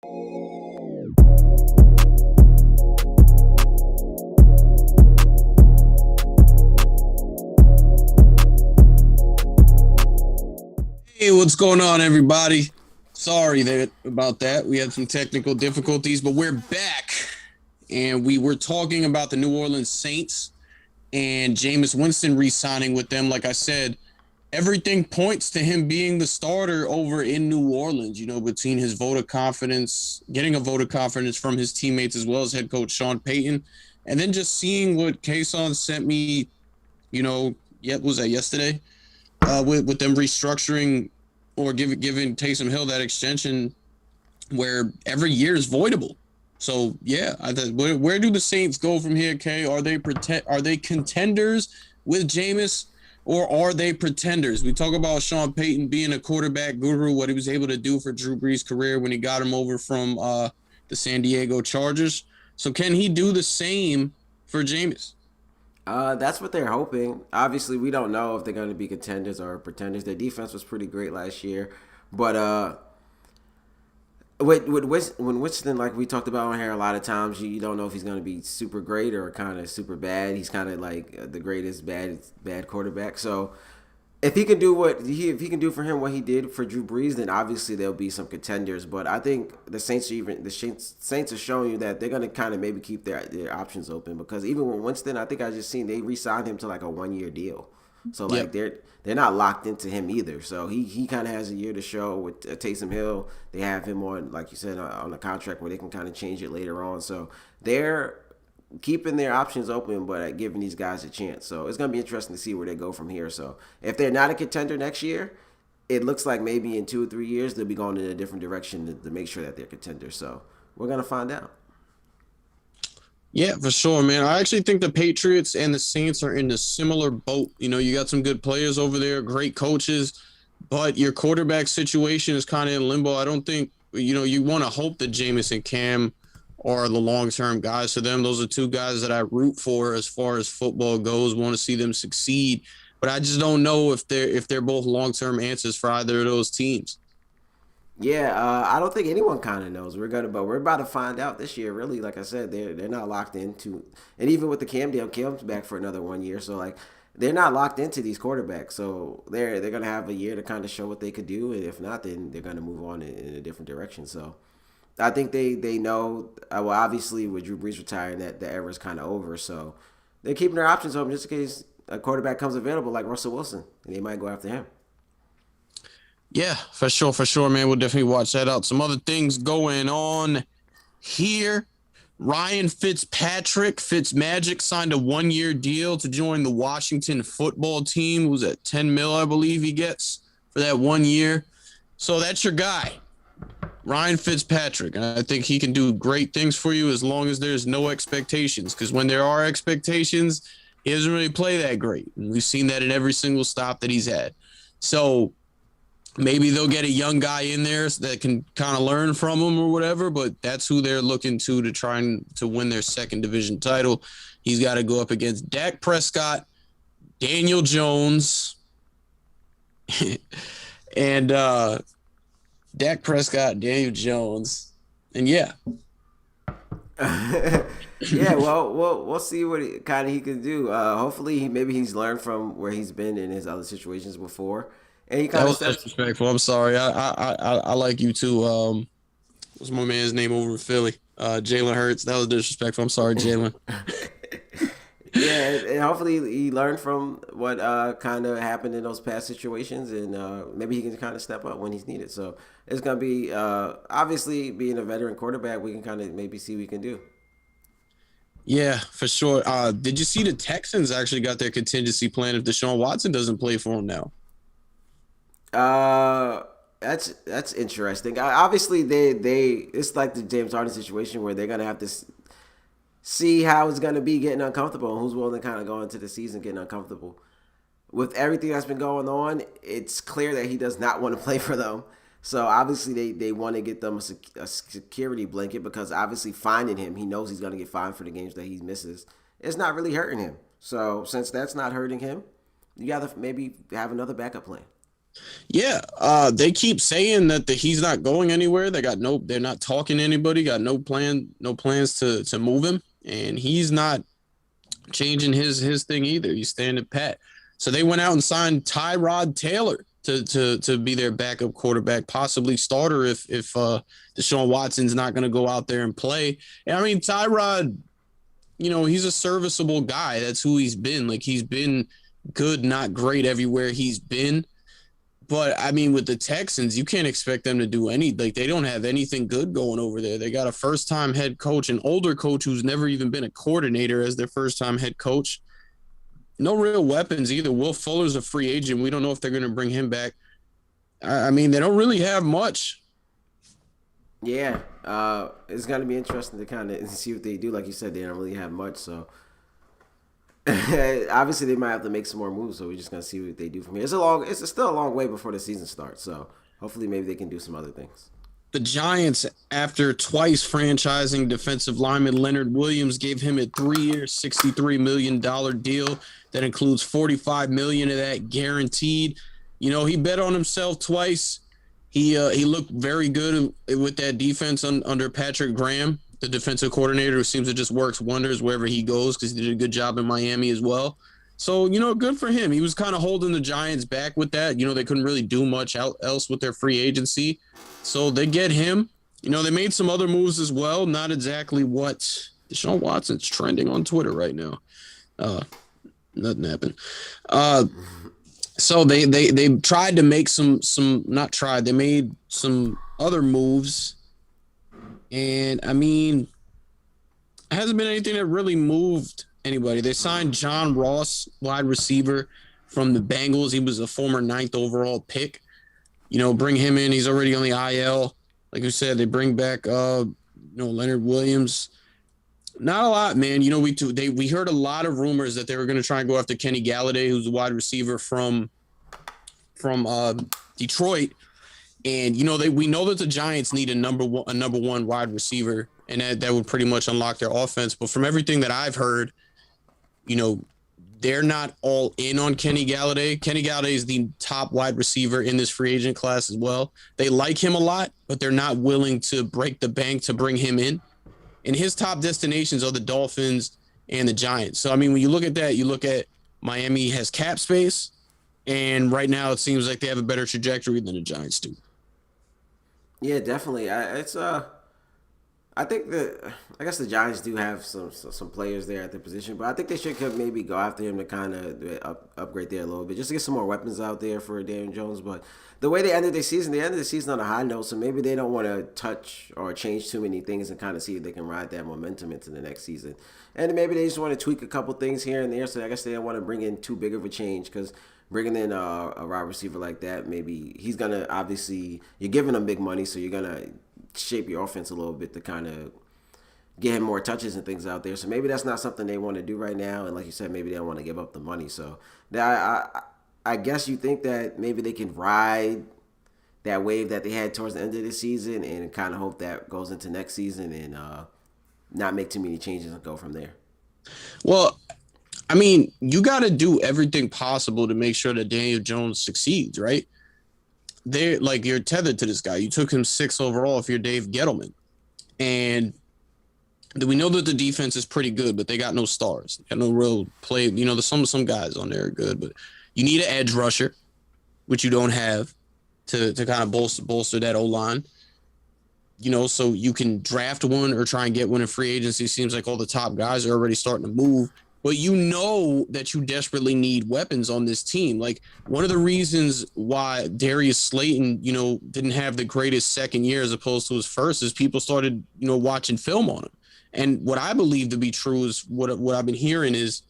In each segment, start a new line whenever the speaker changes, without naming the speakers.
Hey, what's going on, everybody? Sorry about that. We had some technical difficulties, but we're back. And we were talking about the New Orleans Saints and Jameis Winston re-signing with them. Like I said, everything points to him being the starter over in New Orleans, between his vote of confidence, getting a vote of confidence from his teammates as well as head coach Sean Payton. And then just seeing what Kayson sent me, was that yesterday? With them restructuring or giving Taysom Hill that extension where every year is voidable. So yeah, where do the Saints go from here, Kay? Are they contenders with Jameis, or are they pretenders? We talk about Sean Payton being a quarterback guru, what he was able to do for Drew Brees' career when he got him over from the San Diego Chargers. So can he do the same for Jameis?
That's what they're hoping. Obviously, we don't know if they're going to be contenders or pretenders. Their defense was pretty great last year, but when Winston, like we talked about on here a lot of times, you don't know if he's going to be super great or kind of super bad. He's kind of like the greatest bad quarterback. So if he can do if he can do for him what he did for Drew Brees, then obviously there'll be some contenders. But I think the Saints are showing you that they're going to kind of maybe keep their options open, because even with Winston, I think I just seen they re-signed him to like a 1-year deal. So like they're not locked into him either. So he kind of has a year to show with Taysom Hill. They have him on, like you said, on a contract where they can kind of change it later on. So they're keeping their options open, but giving these guys a chance. So it's going to be interesting to see where they go from here. So if they're not a contender next year, it looks like maybe in 2 or 3 years they'll be going in a different direction to make sure that they're contenders. So we're going to find out.
Yeah, for sure, man. I actually think the Patriots and the Saints are in a similar boat. You got some good players over there, great coaches, but your quarterback situation is kind of in limbo. I don't think, you want to hope that Jameis and Cam are the long-term guys for them. Those are two guys that I root for as far as football goes, want to see them succeed. But I just don't know if they're both long-term answers for either of those teams.
Yeah, I don't think anyone kind of knows. But we're about to find out this year. Really, like I said, they're not locked into, and even with the Cam deal, Cam's back for another 1 year. So like, they're not locked into these quarterbacks. So they're gonna have a year to kind of show what they could do, and if not, then they're gonna move on in a different direction. So I think they know. Well, obviously with Drew Brees retiring, that the era is kind of over. So they're keeping their options open just in case a quarterback comes available like Russell Wilson, and they might go after him.
Yeah, for sure, man. We'll definitely watch that out. Some other things going on here. Ryan Fitzmagic signed a 1-year deal to join the Washington football team. Was at 10 mil, I believe he gets for that 1 year. So that's your guy, Ryan Fitzpatrick. And I think he can do great things for you as long as there's no expectations. Because when there are expectations, he doesn't really play that great. And we've seen that in every single stop that he's had. So maybe they'll get a young guy in there that can kind of learn from him or whatever, but that's who they're looking to try and to win their second division title. He's got to go up against Dak Prescott, Daniel Jones, and Dak Prescott, Daniel Jones, and yeah.
Yeah, well, we'll see what he can do. Hopefully, maybe he's learned from where he's been in his other situations before. And he
That
kind of
was
steps.
disrespectful. I'm sorry. I like you too. What's my man's name over in Philly? Jalen Hurts. That was disrespectful. I'm sorry, Jalen.
Yeah, and hopefully he learned from what kind of happened in those past situations, and maybe he can kind of step up when he's needed. So it's gonna be obviously being a veteran quarterback, we can kind of maybe see what we can do.
Yeah, for sure. Did you see the Texans actually got their contingency plan if Deshaun Watson doesn't play for them now?
Uh, that's interesting. Obviously, they it's like the James Harden situation where they're gonna have to see how it's gonna be getting uncomfortable and who's willing to kind of go into the season getting uncomfortable. With everything that's been going on, it's clear that he does not want to play for them. So obviously they want to get them a security blanket, because obviously finding him, he knows he's going to get fined for the games that he misses. It's not really hurting him. So since that's not hurting him, you got to maybe have another backup plan.
Yeah, they keep saying that he's not going anywhere. They're not talking to anybody. Got no plans to move him, and he's not changing his thing either. He's standing pat. So they went out and signed Tyrod Taylor to be their backup quarterback, possibly starter if Deshaun Watson's not going to go out there and play. And I mean, Tyrod, he's a serviceable guy. That's who he's been. Like he's been good, not great everywhere he's been. But I mean, with the Texans, you can't expect them to do they don't have anything good going over there. They got a first time head coach, an older coach who's never even been a coordinator as their first time head coach. No real weapons either. Will Fuller's a free agent. We don't know if they're going to bring him back. I mean, they don't really have much.
Yeah, it's gonna be interesting to kind of see what they do. Like you said, they don't really have much, so obviously they might have to make some more moves. So we're just gonna see what they do from here. It's still a long way before the season starts. So hopefully, maybe they can do some other things.
The Giants, after twice franchising defensive lineman Leonard Williams, gave him a 3-year, $63 million deal that includes $45 million of that guaranteed. He bet on himself twice. He looked very good with that defense under Patrick Graham, the defensive coordinator, who seems to just works wonders wherever he goes because he did a good job in Miami as well. So, good for him. He was kind of holding the Giants back with that. They couldn't really do much else with their free agency. So they get him. They made some other moves as well. Not exactly what Deshaun Watson's trending on Twitter right now. Nothing happened. So they tried to make they made some other moves. And I mean, it hasn't been anything that really moved anybody. They signed John Ross, wide receiver from the Bengals. He was a former 9th overall pick. Bring him in. He's already on the IL. Like you said, they bring back Leonard Williams. Not a lot, man. We heard a lot of rumors that they were going to try and go after Kenny Galladay, who's a wide receiver from Detroit. And we know that the Giants need a number one wide receiver, and that would pretty much unlock their offense. But from everything that I've heard, they're not all in on Kenny Galladay. Kenny Galladay is the top wide receiver in this free agent class as well. They like him a lot, but they're not willing to break the bank to bring him in. And his top destinations are the Dolphins and the Giants. So, I mean, when you look at that, you look at Miami has cap space, and right now it seems like they have a better trajectory than the Giants do.
Yeah, definitely. I guess the Giants do have some players there at their position, but I think they should maybe go after him to kind of upgrade there a little bit, just to get some more weapons out there for Daniel Jones. But the way they ended the season on a high note, so maybe they don't want to touch or change too many things and kind of see if they can ride that momentum into the next season. And maybe they just want to tweak a couple things here and there. So I guess they don't want to bring in too big of a change because bringing in a wide receiver like that, maybe he's gonna obviously you're giving him big money, so you're gonna shape your offense a little bit to kind of get him more touches and things out there. So maybe that's not something they want to do right now. And like you said, maybe they don't want to give up the money. So I guess you think that maybe they can ride that wave that they had towards the end of the season and kind of hope that goes into next season and not make too many changes and go from there.
Well, I mean, you got to do everything possible to make sure that Daniel Jones succeeds, right? You're tethered to this guy. You took him 6th overall if you're Dave Gettleman. And we know that the defense is pretty good, but they got no stars. They got no real play. There's some guys on there are good, but you need an edge rusher, which you don't have to kind of bolster that O-line. So you can draft one or try and get one in free agency. Seems like all the top guys are already starting to move. But that you desperately need weapons on this team. Like one of the reasons why Darius Slayton, didn't have the greatest second year as opposed to his first is people started, watching film on him. And what I believe to be true is what I've been hearing is,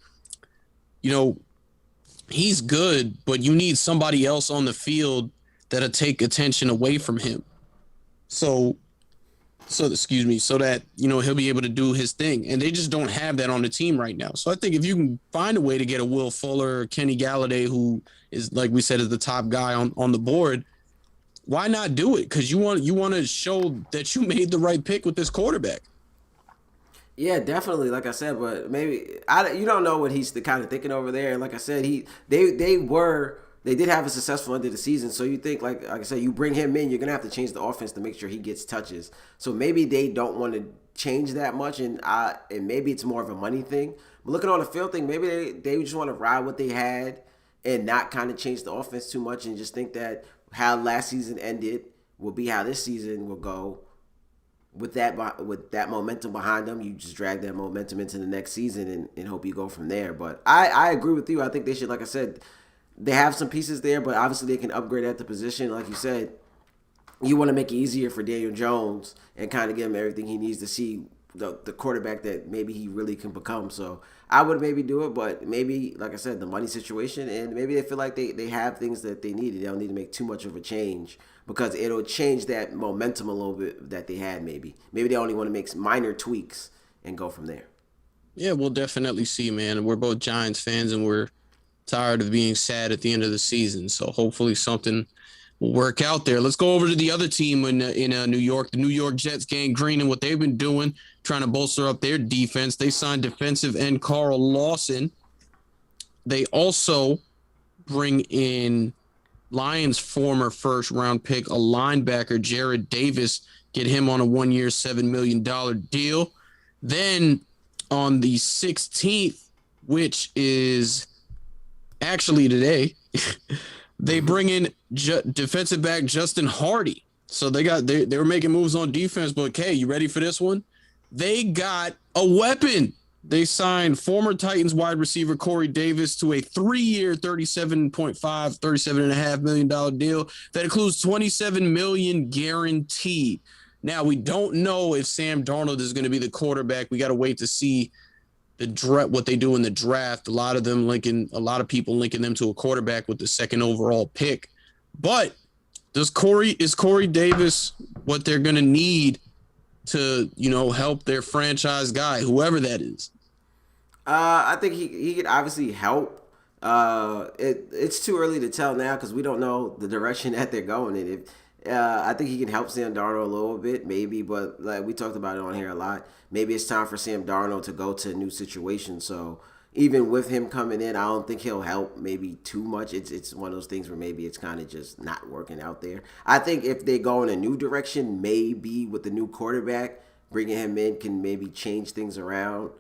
he's good, but you need somebody else on the field that'll take attention away from him. So that, he'll be able to do his thing. And they just don't have that on the team right now. So I think if you can find a way to get a Will Fuller or Kenny Galladay, who is, like we said, is the top guy on the board, why not do it? Because you want to show that you made the right pick with this quarterback.
Yeah, definitely. Like I said, but maybe you don't know what he's kind of thinking over there. Like I said, they were they did have a successful end of the season. So you think, like I said, you bring him in, you're gonna have to change the offense to make sure he gets touches. So maybe they don't want to change that much, and maybe it's more of a money thing. But looking on the field thing, maybe they just want to ride what they had and not kind of change the offense too much, and just think that how last season ended will be how this season will go. With that momentum behind them, you just drag that momentum into the next season and hope you go from there. But I agree with you. I think they should, like I said, they have some pieces there, but obviously they can upgrade at the position. Like you said, you want to make it easier for Daniel Jones and kind of give him everything he needs to see the quarterback that maybe he really can become. So I would maybe do it, but maybe, like I said, the money situation, and maybe they feel like they have things that they need. They don't need to make too much of a change because it'll change that momentum a little bit that they had maybe. Maybe they only want to make minor tweaks and go from there.
Yeah, we'll definitely see, man. We're both Giants fans, and we're tired of being sad at the end of the season. So hopefully something will work out there. Let's go over to the other team in New York. The New York Jets, gang green, and what they've been doing, trying to bolster up their defense. They signed defensive end Carl Lawson. They also bring in Lions' former first-round pick, a linebacker, Jared Davis, get him on a one-year, $7 million deal. Then on the 16th, which is actually today, they bring in defensive back Justin Hardy. So they were making moves on defense, but okay, you ready for this one? They got a weapon. They signed former Titans wide receiver Corey Davis to a 3-year, $37.5 million deal that includes $27 million guaranteed. Now, we don't know if Sam Darnold is going to be the quarterback. We got to wait to see what they do in the draft. A lot of people linking them to a quarterback with the second overall pick. But is Corey Davis what they're going to need to, help their franchise guy, whoever that is?
I think he could obviously help. It's too early to tell now because we don't know the direction that they're going in. I think he can help Sam Darnold a little bit, maybe, but like we talked about it on here a lot. Maybe it's time for Sam Darnold to go to a new situation. So even with him coming in, I don't think he'll help maybe too much. It's one of those things where maybe it's kind of just not working out there. I think if they go in a new direction, maybe with the new quarterback, bringing him in can maybe change things around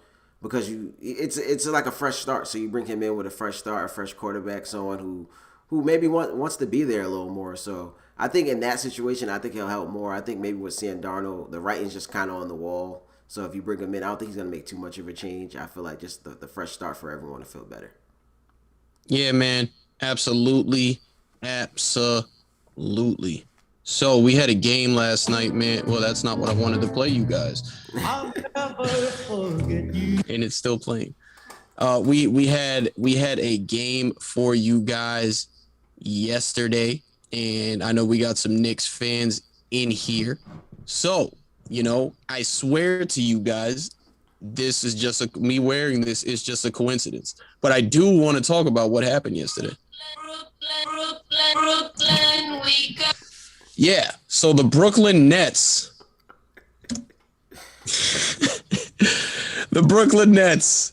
because it's like a fresh start. So you bring him in with a fresh start, a fresh quarterback, someone who maybe wants to be there a little more. So I think in that situation, I think he'll help more. I think maybe with Sam Darnold, the writing's just kind of on the wall. So if you bring him in, I don't think he's going to make too much of a change. I feel like just the fresh start for everyone to feel better.
Yeah, man. Absolutely. Absolutely. So we had a game last night, man. Well, that's not what I wanted to play you guys. I'll never forget you. And it's still playing. We had a game for you guys yesterday, and I know we got some Knicks fans in here. So, I swear to you guys, this is just me wearing this is just a coincidence. But I do want to talk about what happened yesterday. Brooklyn, we go. Yeah, so the Brooklyn Nets. The Brooklyn Nets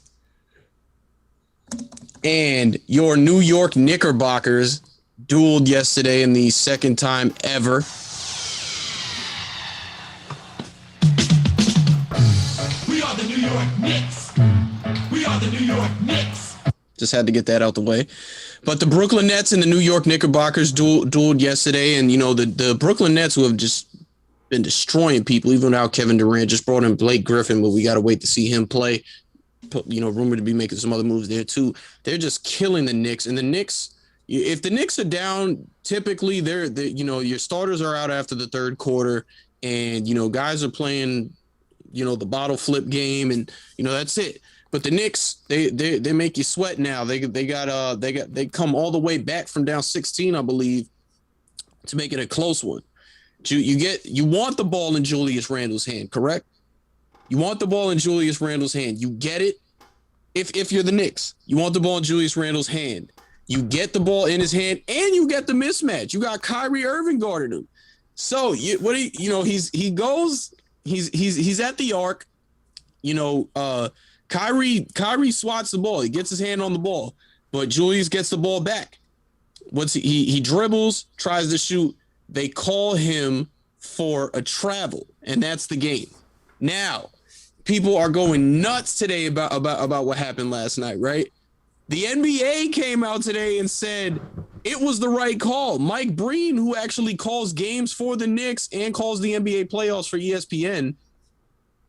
and your New York Knickerbockers dueled yesterday in the second time ever. We are the New York Knicks. We are the New York Knicks. Just had to get that out the way. But the Brooklyn Nets and the New York Knickerbockers dueled yesterday. And, the Brooklyn Nets, who have just been destroying people, even without Kevin Durant, just brought in Blake Griffin, but we got to wait to see him play. Rumored to be making some other moves there, too. They're just killing the Knicks. And the Knicks, if the Knicks are down, typically they're your starters are out after the third quarter. And, guys are playing, the bottle flip game. And, that's it. But the Knicks, they make you sweat now. They come all the way back from down 16, I believe, to make it a close one. You want the ball in Julius Randle's hand, correct? You want the ball in Julius Randle's hand. You get it. If you're the Knicks, you want the ball in Julius Randle's hand. You get the ball in his hand, and you get the mismatch. You got Kyrie Irving guarding him. So he's at the arc. Kyrie swats the ball. He gets his hand on the ball, but Julius gets the ball back. He dribbles, tries to shoot. They call him for a travel, and that's the game. Now, people are going nuts today about what happened last night, right? The NBA came out today and said it was the right call. Mike Breen, who actually calls games for the Knicks and calls the NBA playoffs for ESPN,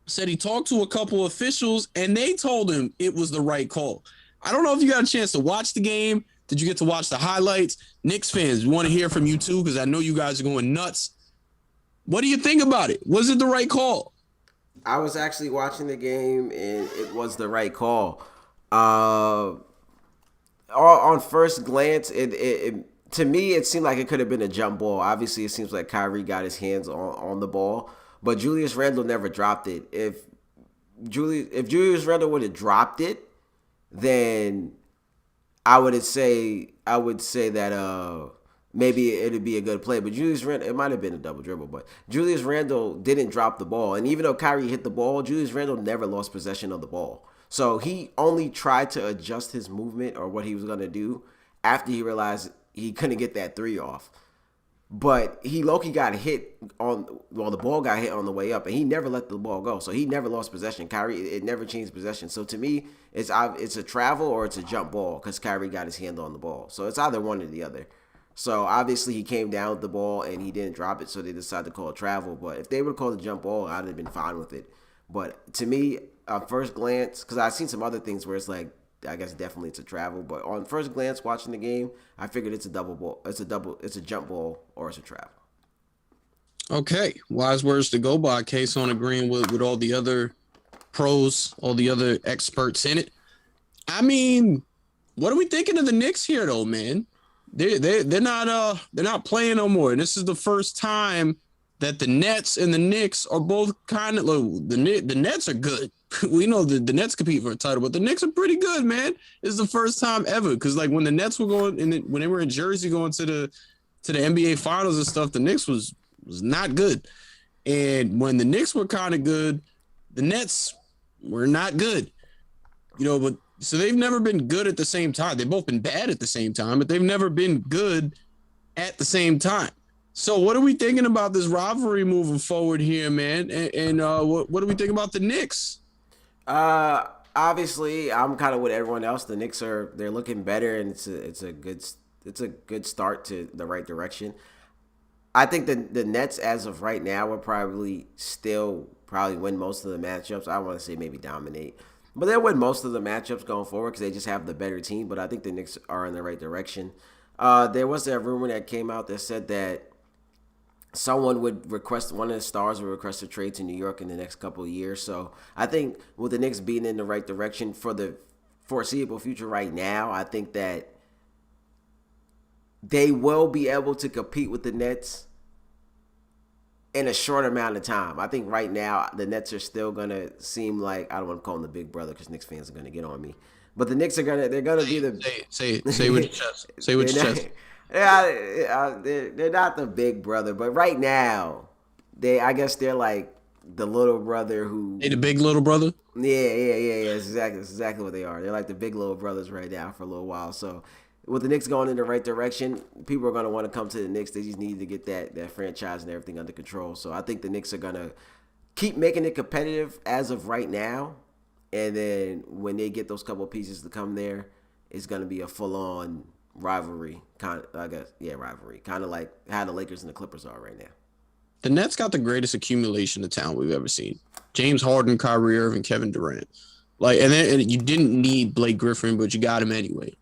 said he talked to a couple officials and they told him it was the right call. I don't know if you got a chance to watch the game. Did you get to watch the highlights? Knicks fans, we want to hear from you too because I know you guys are going nuts. What do you think about it? Was it the right call?
I was actually watching the game, and it was the right call. Uh, on first glance, it to me it seemed like it could have been a jump ball. Obviously, it seems like Kyrie got his hands on the ball, but Julius Randle never dropped it. If Julius Randle would have dropped it, then I would say that maybe it'd be a good play. But Julius Randle, it might have been a double dribble, but Julius Randle didn't drop the ball, and even though Kyrie hit the ball, Julius Randle never lost possession of the ball. So he only tried to adjust his movement or what he was gonna do after he realized he couldn't get that three off. But he Loki got hit the ball got hit on the way up, and he never let the ball go. So he never lost possession. Kyrie, it never changed possession. So to me, it's a travel or it's a jump ball because Kyrie got his hand on the ball. So it's either one or the other. So obviously he came down with the ball and he didn't drop it, so they decided to call it travel. But if they would have called a jump ball, I'd have been fine with it. But to me, first glance, because I've seen some other things where it's like, I guess definitely it's a travel. But on first glance, watching the game, I figured it's a double ball. It's a jump ball or it's a travel.
Okay, wise words to go by. Kayson agreeing with all the other pros, all the other experts in it. I mean, what are we thinking of the Knicks here, though, man? They're not playing no more. And this is the first time that the Nets and the Knicks are both kind of the Nets are good. We know the Nets compete for a title, but the Knicks are pretty good, man. This is the first time ever because like when the Nets were going and when they were in Jersey going to the NBA Finals and stuff, the Knicks was not good. And when the Knicks were kind of good, the Nets were not good. But so they've never been good at the same time. They've both been bad at the same time, but they've never been good at the same time. So what are we thinking about this rivalry moving forward here, man? And what do we think about the Knicks?
Obviously, I'm kind of with everyone else. The Knicks they're looking better, and it's a good start to the right direction. I think the Nets, as of right now, will probably win most of the matchups. I want to say maybe dominate, but they'll win most of the matchups going forward because they just have the better team. But I think the Knicks are in the right direction. There was a rumor that came out that said that one of the stars would request a trade to New York in the next couple of years. So I think with the Knicks being in the right direction for the foreseeable future right now, I think that they will be able to compete with the Nets in a short amount of time. I think right now the Nets are still gonna seem like, I don't want to call them the big brother because Knicks fans are gonna get on me, but the Knicks they're gonna be the
say with your chest. Say with your chest.
Yeah, they're not the big brother, but right now I guess they're like the little brother who.
They the big little brother.
Yeah. It's exactly what they are. They're like the big little brothers right now for a little while. So with the Knicks going in the right direction, people are going to want to come to the Knicks. They just need to get that franchise and everything under control. So I think the Knicks are going to keep making it competitive as of right now. And then when they get those couple of pieces to come there, it's going to be a full-on rivalry. Rivalry. Kind of like how the Lakers and the Clippers are right now.
The Nets got the greatest accumulation of talent we've ever seen. James Harden, Kyrie Irving, Kevin Durant. And you didn't need Blake Griffin, but you got him anyway.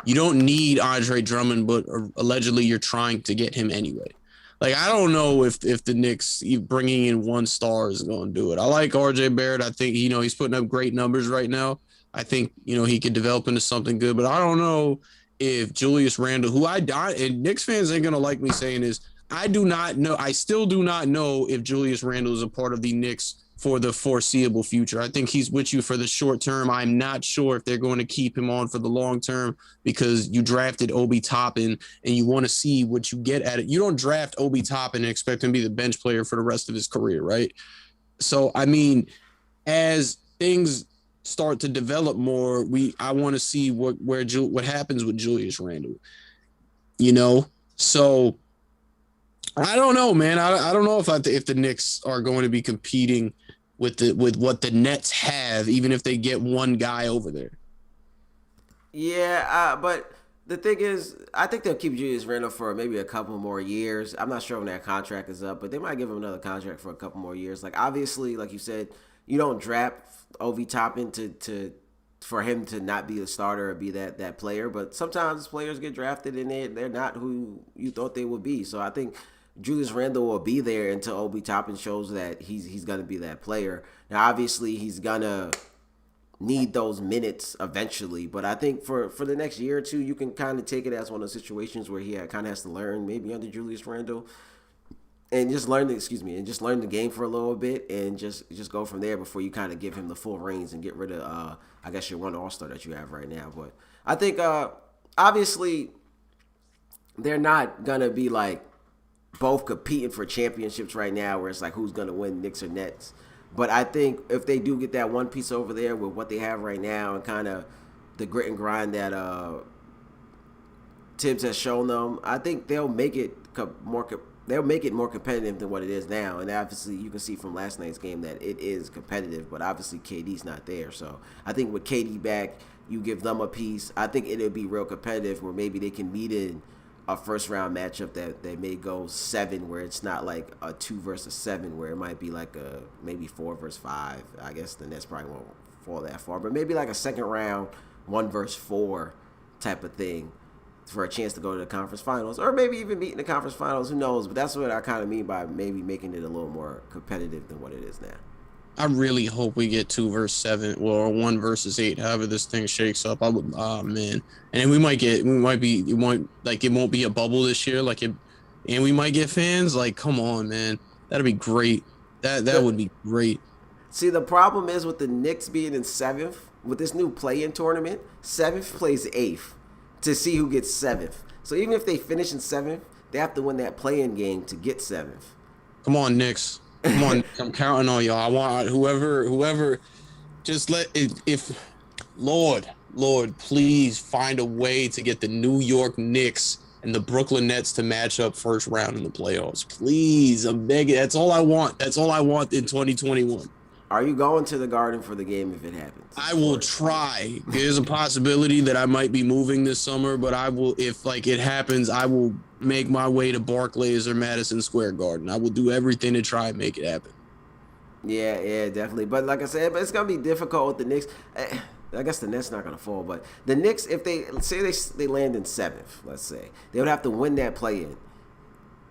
You don't need Andre Drummond, but allegedly you're trying to get him anyway. I don't know if the Knicks bringing in one star is going to do it. I like RJ Barrett. I think, he's putting up great numbers right now. I think, he could develop into something good, but I don't know if Julius Randle, who and Knicks fans ain't going to like me saying this, I still do not know if Julius Randle is a part of the Knicks for the foreseeable future. I think he's with you for the short term. I'm not sure if they're going to keep him on for the long term because you drafted Obi Toppin and you want to see what you get at it. You don't draft Obi Toppin and expect him to be the bench player for the rest of his career, right? So, I mean, as things start to develop more, I want to see what happens with Julius Randle. you know. So I don't know, man. I don't know if the Knicks are going to be competing with what the Nets have, even if they get one guy over there.
Yeah, but the thing is, I think they'll keep Julius Randle for maybe a couple more years. I'm not sure when that contract is up, but they might give him another contract for a couple more years. Like obviously, like you said, you don't draft Ovi Toppin to for him to not be a starter or be that player. But sometimes players get drafted and they're not who you thought they would be. So I think Julius Randle will be there until Obi Toppin shows that he's gonna be that player. Now obviously he's gonna need those minutes eventually. But I think for the next year or two, you can kind of take it as one of those situations where he kind of has to learn maybe under Julius Randle and just learn the game for a little bit and just go from there before you kind of give him the full reins and get rid of I guess your one All-Star that you have right now. But I think obviously they're not gonna be like both competing for championships right now where it's like who's gonna win, Knicks or Nets. But I think if they do get that one piece over there with what they have right now and kind of the grit and grind that Tibbs has shown them, I think they'll make it more competitive than what it is now. And obviously, you can see from last night's game that it is competitive. But obviously, KD's not there, so I think with KD back, you give them a piece. I think it'll be real competitive where maybe they can meet in a first round matchup that they may go 7, where it's not like a 2 versus 7, where it might be like a maybe 4 versus 5. I guess the Nets probably won't fall that far, but maybe like a second round 1 versus 4 type of thing for a chance to go to the conference finals, or maybe even meet in the conference finals. Who knows? But that's what I kind of mean by maybe making it a little more competitive than what it is now.
I really hope we get 2 versus 7 or 1 versus 8. However this thing shakes up, I would. Oh man, and then it won't be a bubble this year. And we might get fans. Like, come on, man, that'd be great. That would be great.
See, the problem is with the Knicks being in 7th with this new play-in tournament. 7th plays 8th to see who gets 7th. So even if they finish in 7th, they have to win that play-in game to get 7th.
Come on, Knicks. Come on, I'm counting on y'all. I want whoever. Just if Lord, please find a way to get the New York Knicks and the Brooklyn Nets to match up first round in the playoffs. Please, I'm begging. That's all I want. That's all I want in 2021.
Are you going to the Garden for the game if it happens?
I will try. There's a possibility that I might be moving this summer, but I will, if it happens, I will make my way to Barclays or Madison Square Garden. I will do everything to try and make it happen.
Yeah, definitely. But like I said, it's gonna be difficult with the Knicks. I guess the Nets not gonna fall, but the Knicks, if they land in 7th, let's say they would have to win that play-in.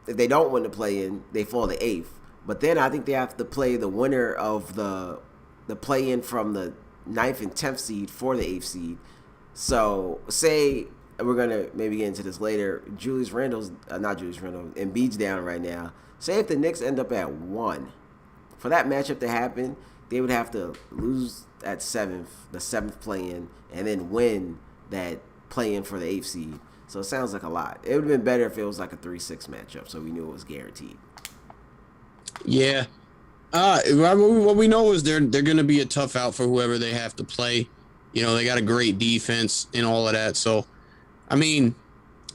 If they don't win the play-in, they fall to 8th. But then I think they have to play the winner of the play-in from the 9th and 10th seed for the 8th seed. So say we're gonna maybe get into this later. Embiid's down right now. Say if the Knicks end up at 1, for that matchup to happen, they would have to lose at 7th, the 7th play-in, and then win that play-in for the 8th seed. So it sounds like a lot. It would have been better if it was like a 3-6 matchup, so we knew it was guaranteed.
Yeah. What we know is they're going to be a tough out for whoever they have to play. You know, they got a great defense and all of that. So, I mean,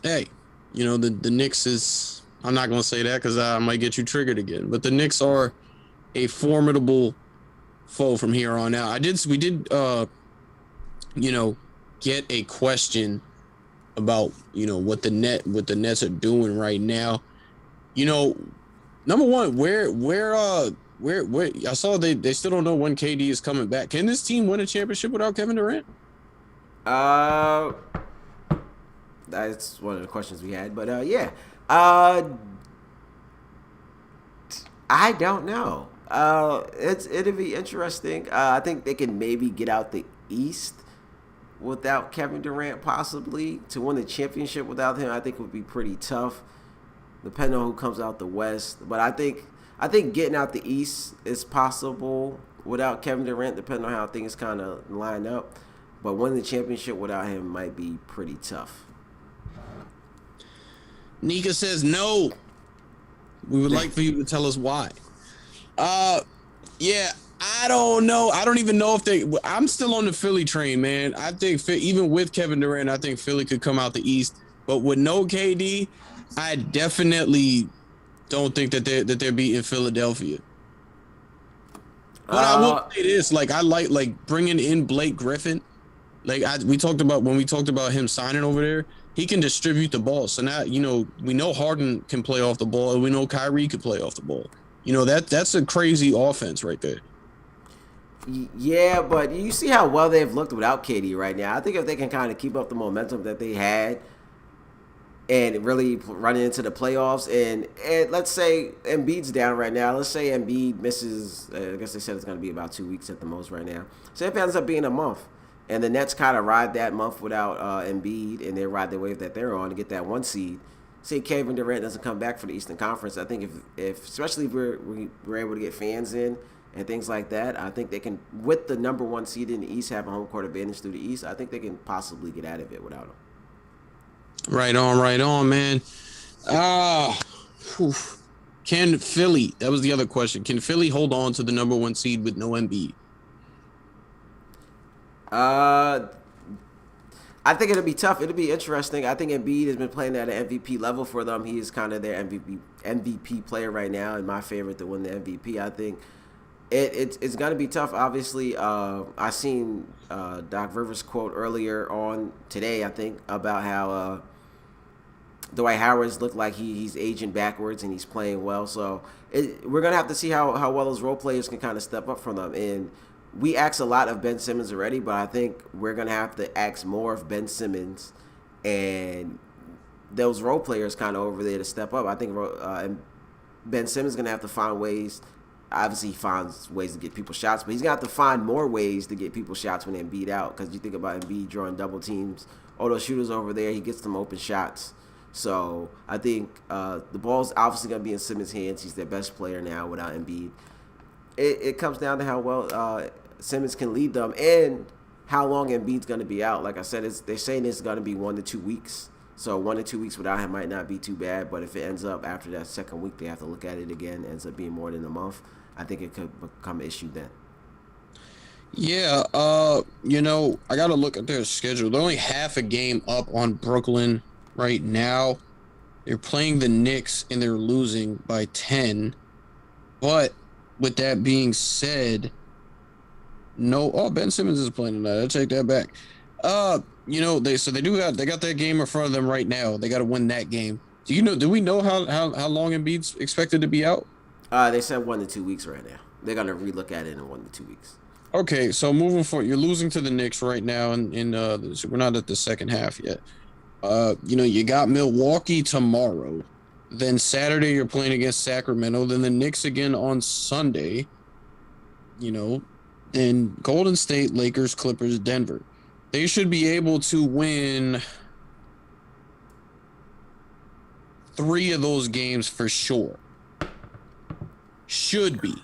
hey, you know, the Knicks is, I'm not going to say that because I might get you triggered again, but the Knicks are a formidable foe from here on out. We did get a question about, what the Nets are doing right now. Number one, where I saw they still don't know when KD is coming back. Can this team win a championship without Kevin Durant?
That's one of the questions we had, but yeah. I don't know. It'll be interesting. I think they can maybe get out the East without Kevin Durant, possibly. To win the championship without him, I think would be pretty tough, depending on who comes out the West. But I think getting out the East is possible without Kevin Durant, depending on how things kind of line up. But winning the championship without him might be pretty tough.
Nika says no. We would like for you to tell us why. Yeah, I don't know. I don't even know if I'm still on the Philly train, man. I think even with Kevin Durant, I think Philly could come out the East. But with no KD, I definitely don't think that they're beating Philadelphia. But I will
Uh,
say this: like I like bringing in Blake Griffin. Like we talked about when we talked about him signing over there, he can distribute the ball. So now we know Harden can play off the ball, and we know Kyrie can play off the ball. That's a crazy offense right there.
yeah, but you see how well they've looked without KD right now. I think if they can kind of keep up the momentum that they had and really running into the playoffs, and let's say Embiid's down right now. Let's say Embiid misses. I guess they said it's going to be about 2 weeks at the most right now. So if it ends up being a month, and the Nets kind of ride that month without Embiid, and they ride the wave that they're on to get that 1 seed. Say Kevin Durant doesn't come back for the Eastern Conference. I think if especially if we're able to get fans in and things like that, I think they can, with the number 1 seed in the East, have a home court advantage through the East. I think they can possibly get out of it without him.
Right on, man. Ah, whew. Can Philly? That was the other question. Can Philly hold on to the number 1 seed with no Embiid?
Uh, I think it'll be tough. It'll be interesting. I think Embiid has been playing at an MVP level for them. He is kind of their MVP player right now, and my favorite to win the MVP. I think it's going to be tough. Obviously, I seen Doc Rivers quote earlier on today, I think, about how Dwight Howard's looked like he's aging backwards and he's playing well. So we're going to have to see how well those role players can kind of step up from them. And we asked a lot of Ben Simmons already, but I think we're going to have to ask more of Ben Simmons and those role players kind of over there to step up. I think Ben Simmons is going to have to find ways. Obviously, he finds ways to get people shots, but he's going to have to find more ways to get people shots when Embiid out. Because you think about Embiid drawing double teams, all those shooters over there, he gets them open shots. So I think the ball's obviously going to be in Simmons' hands. He's their best player now without Embiid. It comes down to how well Simmons can lead them and how long Embiid's going to be out. Like I said, they're saying it's going to be 1 to 2 weeks. So 1 to 2 weeks without him might not be too bad. But if it ends up after that second week, they have to look at it again. It ends up being more than a month. I think it could become an issue then.
Yeah, I got to look at their schedule. They're only half a game up on Brooklyn right now. They're playing the Knicks and they're losing by 10. But with that being said, no. Oh, Ben Simmons is playing tonight. I take that back. They got that game in front of them right now. They got to win that game. Do we know how long Embiid's expected to be out?
They said 1 to 2 weeks right now. They're gonna relook at it in 1 to 2 weeks.
Okay, so moving forward, you're losing to the Knicks right now, and we're not at the second half yet. You got Milwaukee tomorrow. Then Saturday you're playing against Sacramento. Then the Knicks again on Sunday. Then Golden State, Lakers, Clippers, Denver. They should be able to win 3 of those games for sure. Should be.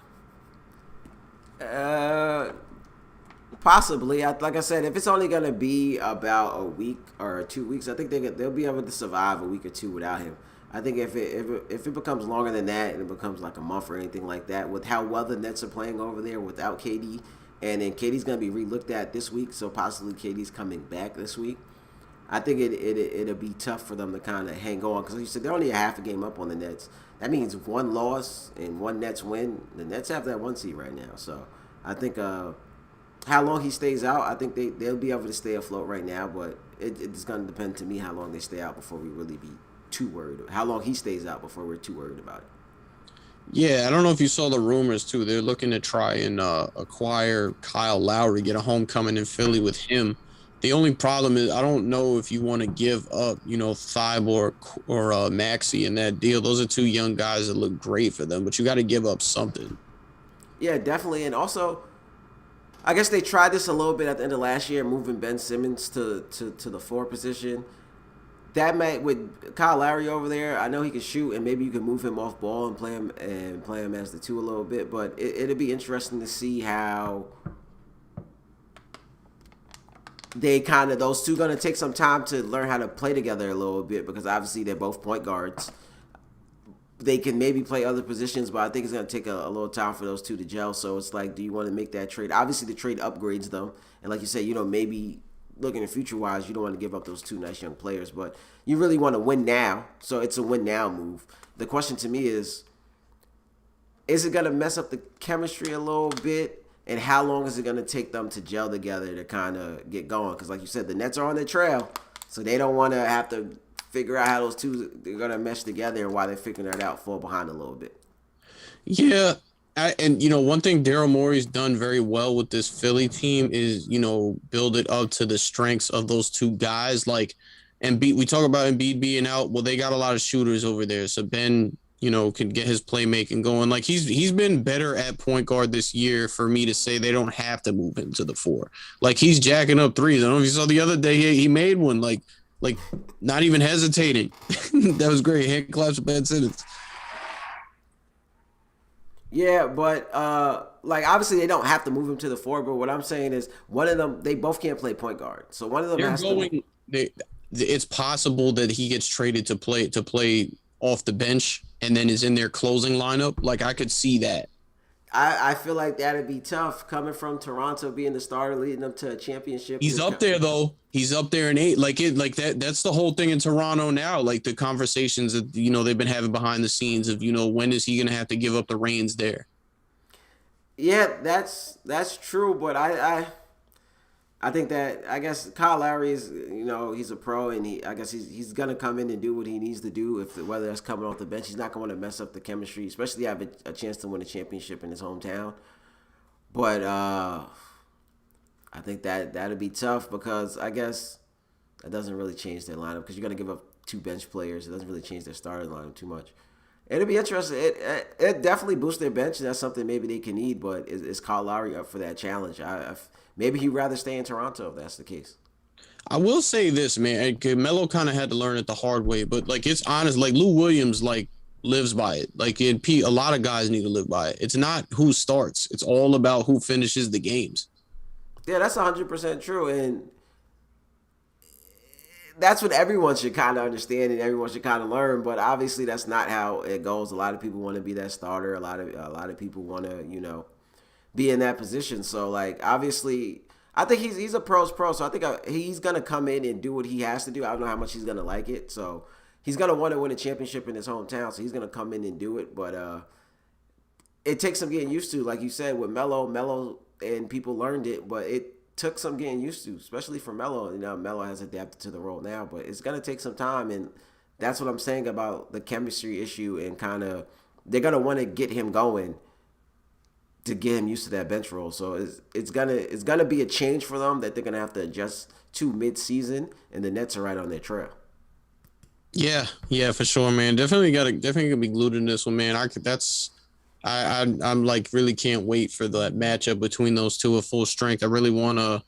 Possibly. Like I said, if it's only gonna be about a week or 2 weeks, I think they'll be able to survive a week or two without him. I think if it becomes longer than that and it becomes like a month or anything like that, with how well the Nets are playing over there without KD, and then KD's gonna be relooked at this week, so possibly KD's coming back this week. I think it'll be tough for them to kind of hang on because like you said, they're only a half a game up on the Nets. That means 1 loss and 1 Nets win. The Nets have that 1 seed right now, so I think how long he stays out, I think they'll be able to stay afloat right now, but it's going to depend to me how long they stay out before we really be too worried. How long he stays out before we're too worried about it.
Yeah, I don't know if you saw the rumors too. They're looking to try and acquire Kyle Lowry, get a homecoming in Philly with him. The only problem is I don't know if you want to give up, Thibault or Maxey in that deal. Those are 2 young guys that look great for them, but you got to give up something.
Yeah, definitely. And also, I guess they tried this a little bit at the end of last year, moving Ben Simmons to the 4 position. That might, with Kyle Lowry over there, I know he can shoot, and maybe you can move him off ball and play him as the 2 a little bit. But it'll be interesting to see how they those 2 going to take some time to learn how to play together a little bit because obviously they're both point guards. They can maybe play other positions, but I think it's going to take a little time for those 2 to gel. So it's like, do you want to make that trade? Obviously, the trade upgrades them. And like you said, maybe looking at future wise, you don't want to give up those two nice young players, but you really want to win now. So it's a win now move. The question to me is it going to mess up the chemistry a little bit? And how long is it going to take them to gel together to kind of get going? Because like you said, the Nets are on their trail, so they don't want to have to figure out how those two they're going to mesh together, and while they're figuring that out, fall behind a little bit.
Yeah. And one thing Daryl Morey's done very well with this Philly team is, build it up to the strengths of those two guys. Like, we talk about Embiid being out. Well, they got a lot of shooters over there. So Ben, can get his playmaking going. Like he's been better at point guard this year for me to say they don't have to move him to the 4. Like he's jacking up threes. I don't know if you saw the other day he made one like not even hesitating. That was great. Hand claps for Ben Simmons.
Yeah, but obviously they don't have to move him to the 4. But what I'm saying is one of them, they both can't play point guard. So one of them has to.
It's possible that he gets traded to play off the bench and then is in their closing lineup. Like I could see that.
I feel like that'd be tough coming from Toronto, being the starter, leading them to a championship.
He's up there though. He's up there in 8. Like that. That's the whole thing in Toronto now. Like the conversations that they've been having behind the scenes of when is he going to have to give up the reins there?
Yeah, that's true. But I think that I guess Kyle Lowry is he's a pro, and he's gonna come in and do what he needs to do. Whether that's coming off the bench, he's not going to mess up the chemistry, especially have a chance to win a championship in his hometown. But I think that'd be tough because I guess that doesn't really change their lineup because you're gonna give up 2 bench players. It doesn't really change their starting lineup too much. It'll be interesting. It definitely boosts their bench, and that's something maybe they can need. But is Kyle Lowry up for that challenge? Maybe he'd rather stay in Toronto if that's the case.
I will say this, man. Melo kind of had to learn it the hard way, but it's honest. Like Lou Williams, lives by it. Like a lot of guys need to live by it. It's not who starts. It's all about who finishes the games.
Yeah, that's 100% true, and that's what everyone should kind of understand and everyone should kind of learn. But obviously, that's not how it goes. A lot of people want to be that starter. A lot of people want to be in that position. So obviously, I think he's a pro's pro. So I think he's gonna come in and do what he has to do. I don't know how much he's gonna like it. So he's gonna want to win a championship in his hometown. So he's gonna come in and do it. But it takes some getting used to, like you said, with Melo, and people learned it, but it took some getting used to, especially for Melo. Melo has adapted to the role now, but it's gonna take some time, and that's what I'm saying about the chemistry issue. And kind of they're gonna want to get him going to get him used to that bench role. So it's gonna be a change for them that they're gonna have to adjust to mid-season, and the Nets are right on their trail.
Yeah, for sure, man. Definitely gonna be glued in this one, man. I'm really can't wait for that matchup between those two at full strength. I really want a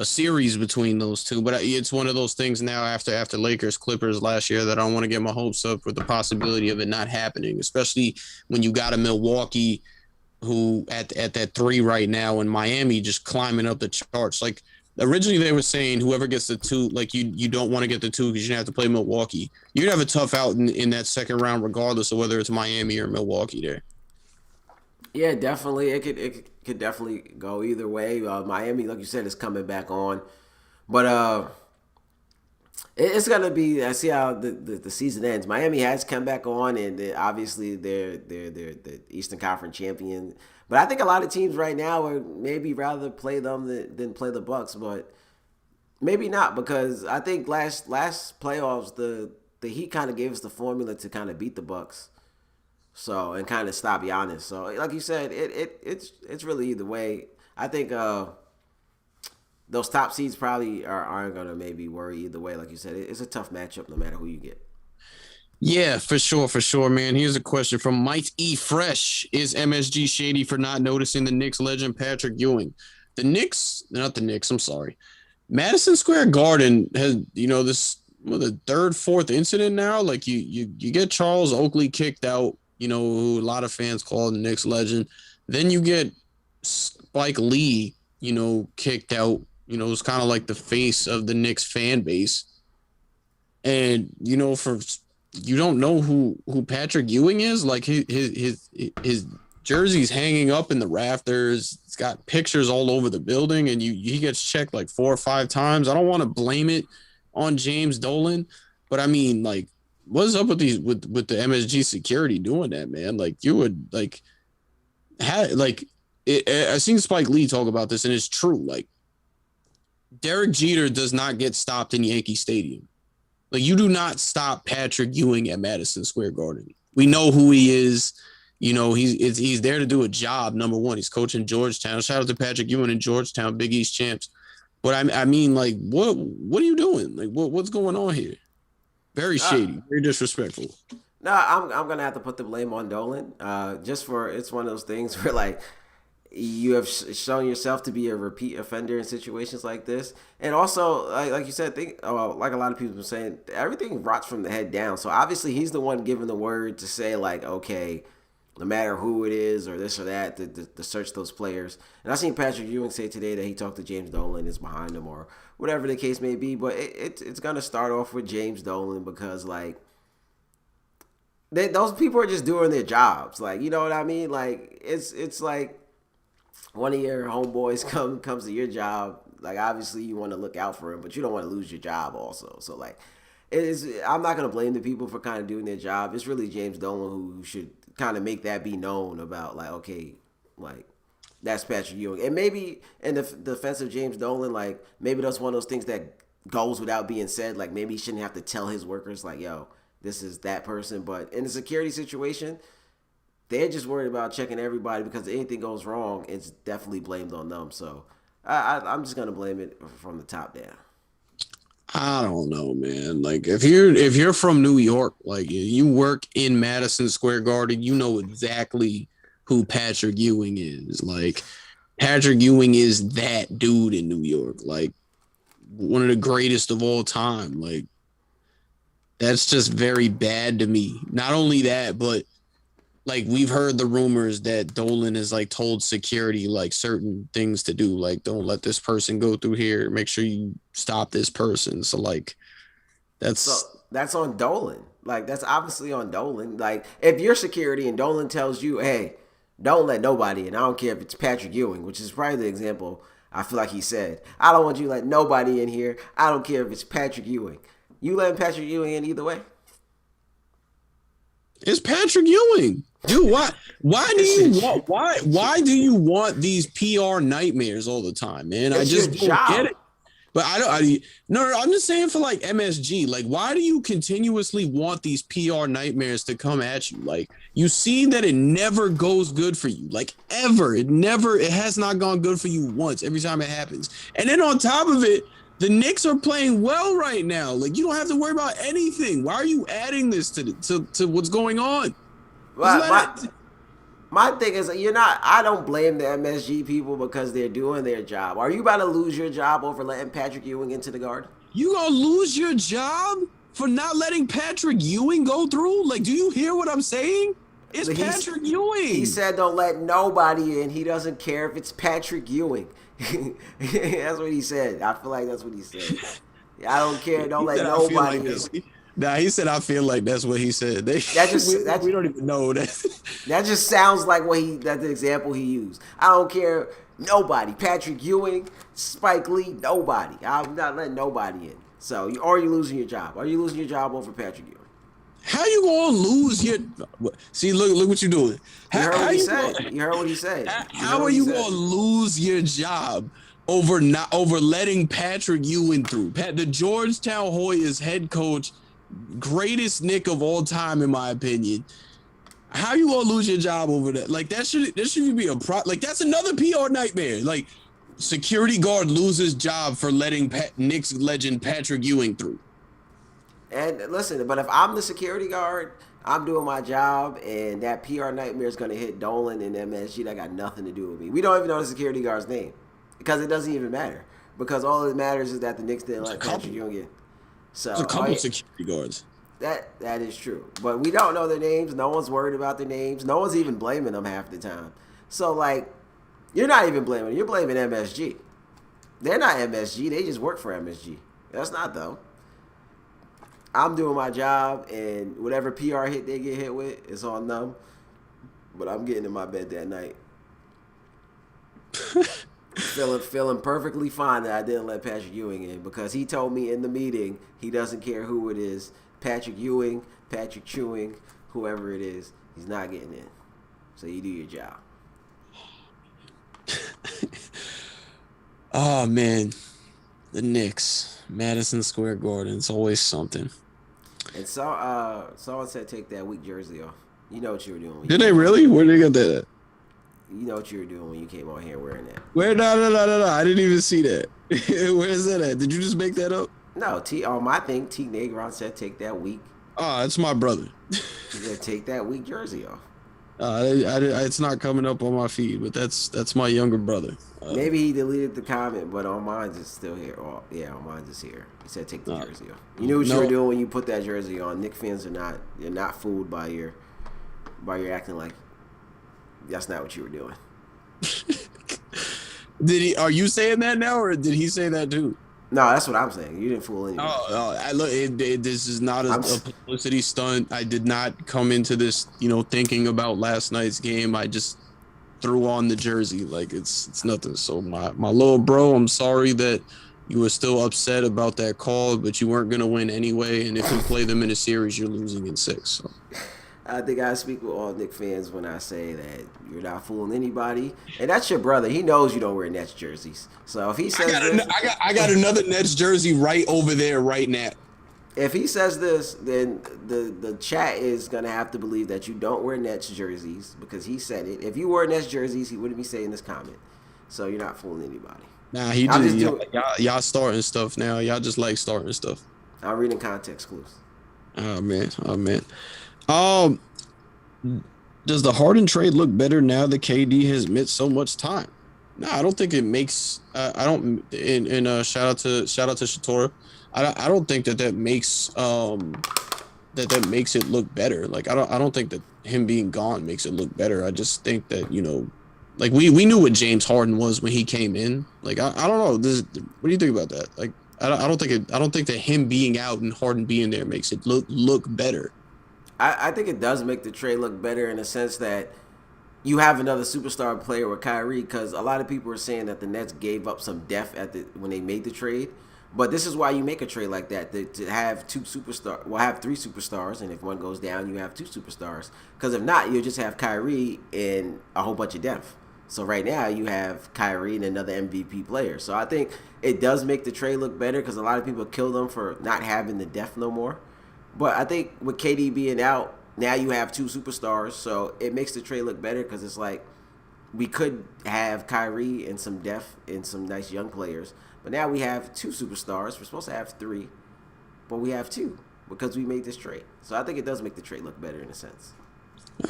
series between those two, but it's one of those things now after Lakers Clippers last year that I don't want to get my hopes up with the possibility of it not happening, especially when you got a Milwaukee who at that 3 right now, and Miami just climbing up the charts. Like originally they were saying whoever gets the 2, like you don't want to get the 2 because you have to play Milwaukee. You're gonna have a tough out in that second round regardless of whether it's Miami or Milwaukee there.
Yeah, definitely. It could definitely go either way. Miami, like you said, is coming back on, but it's gonna be. I see how the season ends. Miami has come back on, and obviously they're the Eastern Conference champion. But I think a lot of teams right now would maybe rather play them than play the Bucks, but maybe not, because I think last playoffs the Heat kind of gave us the formula to kind of beat the Bucks. So, and kind of stop Giannis. So, like you said, it's really either way. I think those top seeds probably aren't going to maybe worry either way. Like you said, it's a tough matchup no matter who you get.
Yeah, for sure, man. Here's a question from Mike E. Fresh. Is MSG shady for not noticing the Knicks legend Patrick Ewing? I'm sorry. Madison Square Garden has, this the third, fourth incident now. Like you get Charles Oakley kicked out, who a lot of fans call the Knicks legend. Then you get Spike Lee, kicked out. It's kind of like the face of the Knicks fan base. And, you don't know who Patrick Ewing is. Like his jerseys hanging up in the rafters. It's got pictures all over the building, and he gets checked like 4 or 5 times. I don't want to blame it on James Dolan, but I mean, like, what's up with the MSG security doing that, man? Like, you would like had like I seen Spike Lee talk about this, and it's true. Like, Derek Jeter does not get stopped in Yankee Stadium. Like, you do not stop Patrick Ewing at Madison Square Garden. We know who he is. You know, he's there to do a job. Number one, he's coaching Georgetown. Shout out to Patrick Ewing in Georgetown, Big East champs. But I mean, like, what are you doing? Like, what's going on here? Very shady, very disrespectful.
No, I'm gonna have to put the blame on Dolan. Just for it's one of those things where like you have shown yourself to be a repeat offender in situations like this, and also like you said, like a lot of people have been saying, everything rots from the head down. So obviously he's the one giving the word to say like, okay, no matter who it is or this or that, to search those players. And I seen Patrick Ewing say today that he talked to James Dolan, is behind him or whatever the case may be. But it's gonna start off with James Dolan because like. Those people are just doing their jobs, like, you know what I mean. Like it's like one of your homeboys comes to your job. Like, obviously you want to look out for him, but you don't want to lose your job also. So like, I'm not gonna blame the people for kind of doing their job. It's really James Dolan who should kind of make that be known about, like, okay, like, that's Patrick Ewing, and maybe in the defense of James Dolan, like, maybe that's one of those things that goes without being said. Like, maybe he shouldn't have to tell his workers like, yo, this is that person. But in the security situation, they're just worried about checking everybody because if anything goes wrong, it's definitely blamed on them. So I'm just gonna blame it from the top down.
I don't know, man. Like, if you're from New York, like, you work in Madison Square Garden, you know exactly who Patrick Ewing is. Like, Patrick Ewing is that dude in New York, like, one of the greatest of all time. Like, that's just very bad to me. Not only that, but like, we've heard the rumors that Dolan has like told security like certain things to do, like, don't let this person go through here. Make sure you stop this person. So like, that's
on Dolan. Like, that's obviously on Dolan. Like, if you're security and Dolan tells you, hey, don't let nobody in. I don't care if it's Patrick Ewing, which is probably the example I feel like he said. I don't want you to let nobody in here. I don't care if it's Patrick Ewing. You letting Patrick Ewing in either way?
It's Patrick Ewing, dude. Why do you want these PR nightmares all the time, man?
It's
I just
your
don't
job.
get it. But no, I'm just saying, for like MSG, like, why do you continuously want these PR nightmares to come at you? Like, you see that it never goes good for you, like, ever. It has not gone good for you once. Every time it happens, and then on top of it, the Knicks are playing well right now. Like, you don't have to worry about anything. Why are you adding this to what's going on?
My thing is, I don't blame the MSG people because they're doing their job. Are you about to lose your job over letting Patrick Ewing into the Garden?
You gonna lose your job for not letting Patrick Ewing go through? Like, do you hear what I'm saying? It's Patrick Ewing.
He said don't let nobody in. He doesn't care if it's Patrick Ewing. That's what he said. I feel like that's what he said. I don't care. Don't let nobody in.
Nah, he said I feel like that's what he said. We don't even know that.
That just sounds like that's the example he used. I don't care. Nobody. Patrick Ewing, Spike Lee, nobody. I'm not letting nobody in. So, are you losing your job? Are you losing your job over Patrick Ewing?
How you gonna lose your? See, look what you're doing.
You heard what he said.
How are you gonna lose your job over letting Patrick Ewing through? The Georgetown Hoyas head coach, greatest Knick of all time, in my opinion. How you gonna lose your job over that? Like, that should be a like, that's another PR nightmare. Like, security guard loses job for letting Knicks legend Patrick Ewing through.
And listen, but if I'm the security guard, I'm doing my job, and that PR nightmare is going to hit Dolan and MSG. That got nothing to do with me. We don't even know the security guard's name because it doesn't even matter. Because all that matters is that the Knicks didn't let Patrick Ewing in. So
there's a couple security guards.
That is true. But we don't know their names. No one's worried about their names. No one's even blaming them half the time. So, like, you're not even blaming them. You're blaming MSG. They're not MSG. They just work for MSG. That's not them. I'm doing my job, and whatever PR hit they get hit with is on them. but I'm getting in my bed that night. Feeling perfectly fine that I didn't let Patrick Ewing in because he told me in the meeting he doesn't care who it is. Patrick Ewing, Patrick Chewing, whoever it is, he's not getting in. So you do your job.
Oh man, the Knicks, Madison Square Garden. It's always something.
And someone said take that weak jersey off. You know what you were doing.
Did they really? Where did they get that?
You know what you were doing when you came on here wearing that.
Where? No. I didn't even see that. Where's that at? Did you just make that up?
No, on my thing, T. Negron said take that weak.
Oh, it's my brother.
He said take that weak jersey off.
It's not coming up on my feed, but that's my younger brother.
Maybe he deleted the comment, but on mine it's still here. Oh, yeah, on mine it's here. He said take the jersey off. You knew what you were doing when you put that jersey on. Knicks fans you're not fooled by your acting like that's not what you were doing.
Are you saying that now, or did he say that too?
No, that's what I'm saying. You didn't fool anyone.
This is not a publicity stunt. I did not come into this, thinking about last night's game. I just threw on the jersey like it's nothing. So my little bro, I'm sorry that you were still upset about that call, but you weren't gonna win anyway. And if you play them in a series, you're losing in 6. So.
I think I speak with all Knicks fans when I say that you're not fooling anybody, and that's your brother. He knows you don't wear Nets jerseys. So if he says
I got another Nets jersey right over there right now.
If he says this, then the chat is gonna have to believe that you don't wear Nets jerseys because he said it. If you wore Nets jerseys, he wouldn't be saying this comment. So you're not fooling anybody.
Nah, y'all starting stuff now. Y'all just like starting stuff.
I'm reading context clues.
Oh man. Does the Harden trade look better now that KD has missed so much time? No, I don't think it makes. I don't. And shout out to Shatora. I don't think that makes that makes it look better. Like I don't think that him being gone makes it look better. I just think that like we knew what James Harden was when he came in. Like I don't know. What do you think about that? Like I don't think that him being out and Harden being there makes it look better.
I think it does make the trade look better in the sense that you have another superstar player with Kyrie, because a lot of people are saying that the Nets gave up some depth when they made the trade. But this is why you make a trade like that, to have two superstars. Well, have 3 superstars, and if one goes down, you have 2 superstars. Because if not, you'll just have Kyrie and a whole bunch of depth. So right now, you have Kyrie and another MVP player. So I think it does make the trade look better because a lot of people kill them for not having the depth no more. But I think with KD being out, now you have 2 superstars, so it makes the trade look better because it's like we could have Kyrie and some depth and some nice young players, but now we have 2 superstars. We're supposed to have 3, but we have 2 because we made this trade. So I think it does make the trade look better in a sense.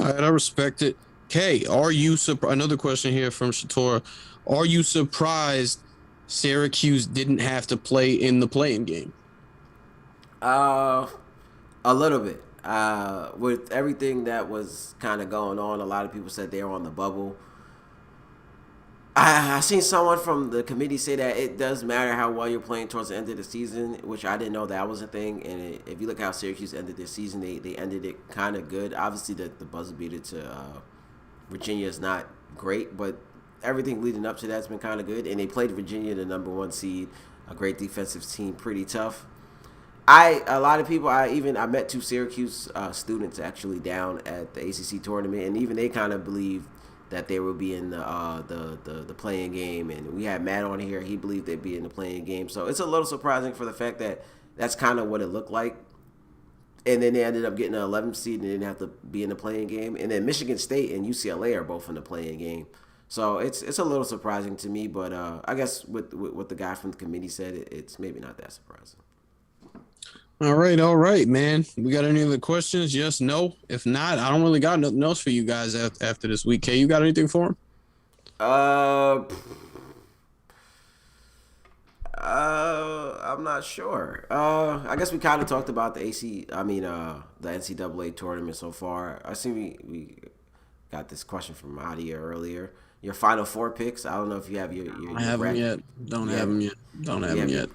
All right, I respect it. Kay, are you another question here from Shatora. Are you surprised Syracuse didn't have to play in the play-in game?
A little bit. With everything that was kind of going on, a lot of people said they were on the bubble. I seen someone from the committee say that it does matter how well you're playing towards the end of the season, which I didn't know that was a thing. And if you look how Syracuse ended their season, they ended it kind of good. Obviously, the buzzer beater to Virginia is not great, but everything leading up to that's been kind of good. And they played Virginia, the number 1 seed, a great defensive team, pretty tough. A lot of people, I met 2 Syracuse students actually down at the ACC tournament, and even they kind of believed that they would be in the playing game. And we had Matt on here; he believed they'd be in the playing game. So it's a little surprising for the fact that that's kind of what it looked like. And then they ended up getting an 11th seed and didn't have to be in the playing game. And then Michigan State and UCLA are both in the playing game. So it's a little surprising to me, but I guess with what the guy from the committee said, it's maybe not that surprising.
All right, man. We got any other questions? Yes, no. If not, I don't really got nothing else for you guys after this week. Kay, you got anything for him?
I'm not sure. I guess we kind of talked about the NCAA tournament so far. I see we got this question from Adia earlier. Your final 4 picks. I don't know if you have your
I haven't yet. Don't have them yet.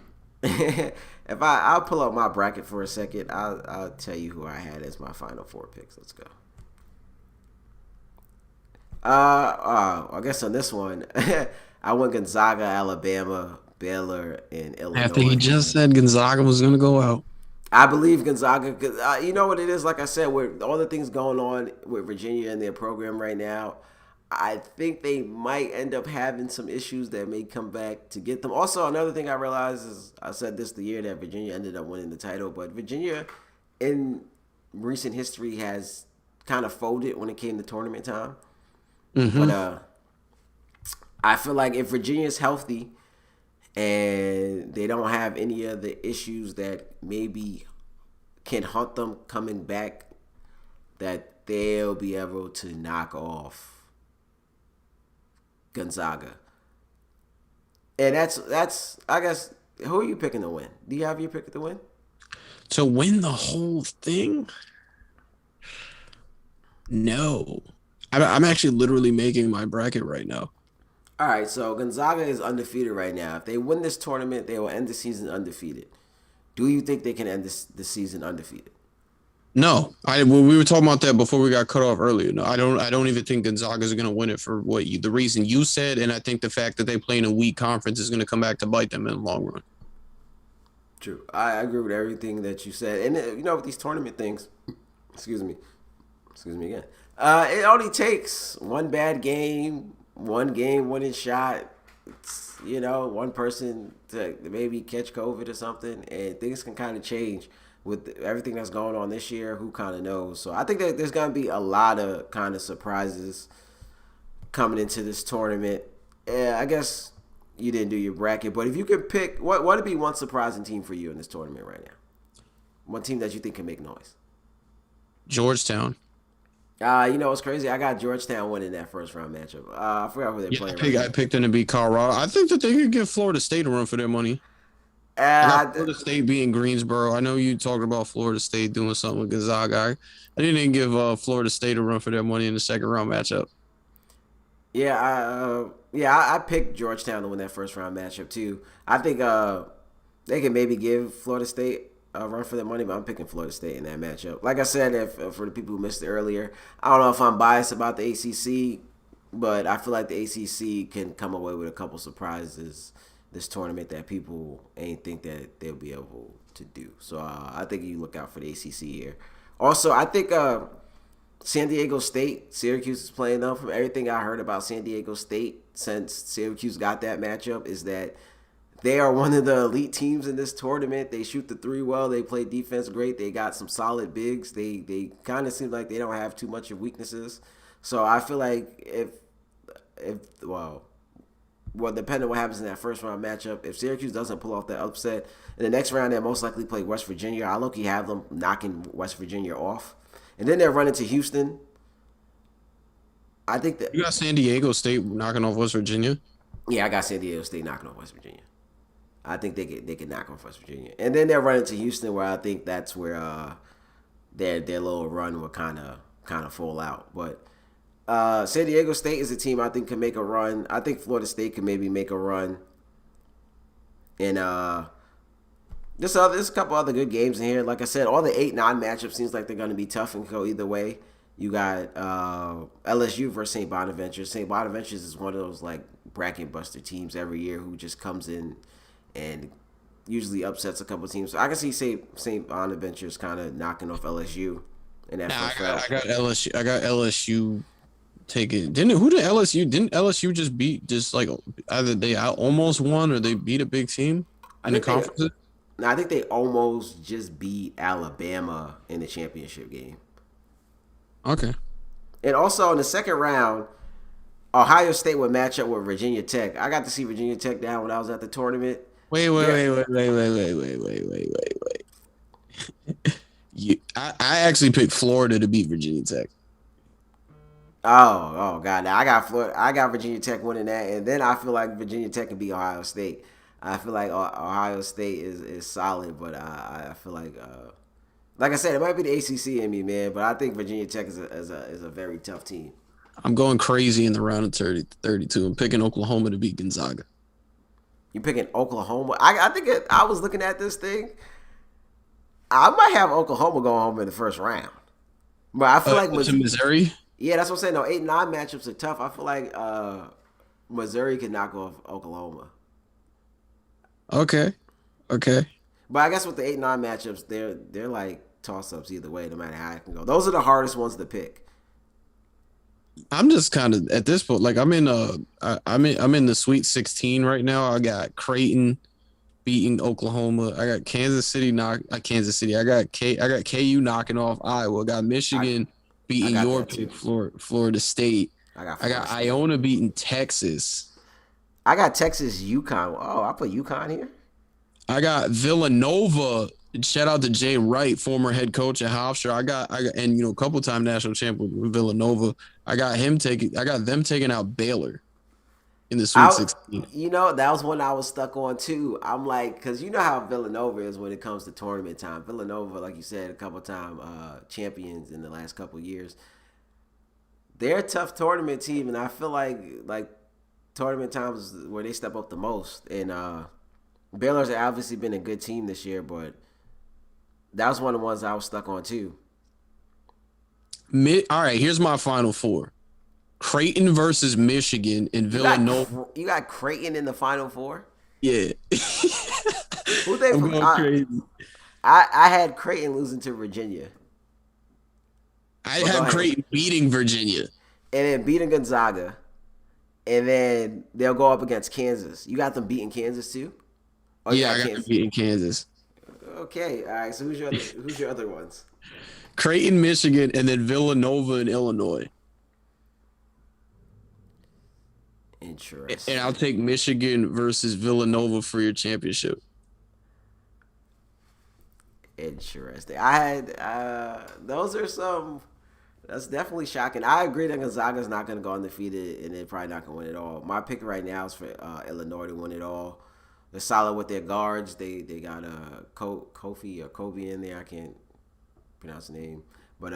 If I'll pull up my bracket for a second, I'll tell you who I had as my final 4 picks. Let's go. I guess on this one, I went Gonzaga, Alabama, Baylor, and
After he
Illinois.
just said Gonzaga was going to go out.
I believe Gonzaga, because you know what it is. Like I said, with all the things going on with Virginia and their program right now, I think they might end up having some issues that may come back to get them. Also, another thing I realized is I said this the year that Virginia ended up winning the title, but Virginia in recent history has kind of folded when it came to tournament time. But
Mm-hmm.
I feel like if Virginia's healthy and they don't have any of the issues that maybe can hunt them coming back, that they'll be able to knock off Gonzaga. And that's I guess, who are you picking to win? Do you have your pick to win?
To win the whole thing? No. I'm actually literally making my bracket right now.
All right, so Gonzaga is undefeated right now. If they win this tournament, they will end the season undefeated. Do you think they can end the season undefeated?
No, we were talking about that before we got cut off earlier. No, I don't even think Gonzaga is going to win it for the reason you said, and I think the fact that they play in a weak conference is going to come back to bite them in the long run.
True. I agree with everything that you said. And, with these tournament things, excuse me, excuse me again, it only takes one bad game, one game winning shot, one person to maybe catch COVID or something, and things can kind of change with everything that's going on this year. Who kind of knows? So I think that there's going to be a lot of kind of surprises coming into this tournament. Yeah, I guess you didn't do your bracket, but if you could pick, what would be one surprising team for you in this tournament right now? One team that you think can make noise.
Georgetown.
You know what's crazy? I got Georgetown winning that first round matchup. I forgot who they're
Yeah, I
playing right
picked I
now.
picked them to beat Colorado. I think that they could give Florida State a run for their money. I got
Uh,
Florida State being Greensboro. I know you talked about Florida State doing something with Gonzaga. I didn't give Florida State a run for their money in the second round matchup.
I picked Georgetown to win that first round matchup too. I think they can maybe give Florida State a run for their money, but I'm picking Florida State in that matchup. Like I said, if for the people who missed it earlier, I don't know if I'm biased about the ACC, but I feel like the ACC can come away with a couple surprises this tournament that people ain't think that they'll be able to do. So I think you look out for the ACC here. Also, I think San Diego State, Syracuse is playing them. From everything I heard about San Diego State since Syracuse got that matchup, is that they are one of the elite teams in this tournament. They shoot the three well. They play defense great. They got some solid bigs. They kind of seem like they don't have too much of weaknesses. So I feel like if depending on what happens in that first round matchup, if Syracuse doesn't pull off that upset, in the next round they'll most likely play West Virginia. I low-key have them knocking West Virginia off. And then they're running to Houston. I think that,
You got San Diego State knocking off West Virginia.
yeah, I got San Diego State knocking off West Virginia. I think they can knock off West Virginia. And then they're running to Houston, where I think that's where their little run will kind of fall out. But San Diego State is a team I think can make a run. I think Florida State can maybe make a run. And there's a couple other good games in here. Like I said, all the 8-9 matchups seems like they're going to be tough and go either way. You got LSU versus St. Bonaventure. St. Bonaventure is one of those like bracket buster teams every year who just comes in and usually upsets a couple teams. So I can see St. Bonaventure's kind of knocking off LSU in that
Nah,
first round.
I got LSU. I got LSU taking. Didn't LSU just beat just like either they almost won or they beat a big team
I
in the
think they,
conference?
I think they almost just beat Alabama in the championship game.
Okay.
And also in the second round, Ohio State would match up with Virginia Tech. I got to see Virginia Tech down when I was at the tournament. They're,
Wait. I actually picked Florida to beat Virginia Tech.
oh God! Now I got Florida. I got Virginia Tech winning that, and then I feel like Virginia Tech can beat Ohio State. I feel like Ohio State is solid, but I feel like I said, it might be the ACC in me, man. But I think Virginia Tech is a very tough team.
I'm going crazy in the round of 32. I'm picking Oklahoma to beat Gonzaga.
You picking Oklahoma? I think I was looking at this thing. I might have Oklahoma going home in the first round, but I feel like
To Missouri?
Yeah, that's what I'm saying. No, 8-9 matchups are tough. I feel like Missouri can knock off Oklahoma.
Okay. Okay.
But I guess with the 8-9 matchups, they're like toss ups either way, no matter how it can go. Those are the hardest ones to pick.
I'm just kind of at this point, like I'm in the Sweet 16 right now. I got Creighton beating Oklahoma. I got Kansas City. I got KU knocking off Iowa. I got
I
Michigan
I
beating
got
your
that
pick,
too.
Florida State.
I got
I
Florida
got
State.
Iona beating Texas.
I got Texas UConn. Oh, I put UConn here.
I got Villanova. Shout out to Jay Wright, former head coach at Hofstra. And a couple time national champion with Villanova. I got them taking out Baylor in the Sweet
I,
16.
that was one I was stuck on too. I'm like, because you know how Villanova is when it comes to tournament time. Villanova, like you said, a couple time champions in the last couple years. They're a tough tournament team, and I feel like tournament times where they step up the most. And Baylor's obviously been a good team this year, but that was one of the ones I was stuck on too.
All right, here's my final four. Creighton versus Michigan and Villanova.
You got Creighton in the Final Four.
Yeah.
Who they?
I'm going crazy.
I had Creighton losing to Virginia.
I
But go
had
ahead.
Creighton beating Virginia.
And then beating Gonzaga, and then they'll go up against Kansas. You got them beating Kansas too? Oh, you
Yeah,
got
I got them
Kansas.
beating Kansas.
Okay, all right. So who's your other ones?
Creighton, Michigan, and then Villanova and Illinois. And I'll
Interesting.
take Michigan versus Villanova for your championship.
Interesting. I had those are some. That's definitely shocking. I agree that Gonzaga's not going to go undefeated, and they're probably not going to win it all. My pick right now is for Illinois to win it all. They're solid with their guards. They got Kofi or Kobe in there. I can't pronounce the name, but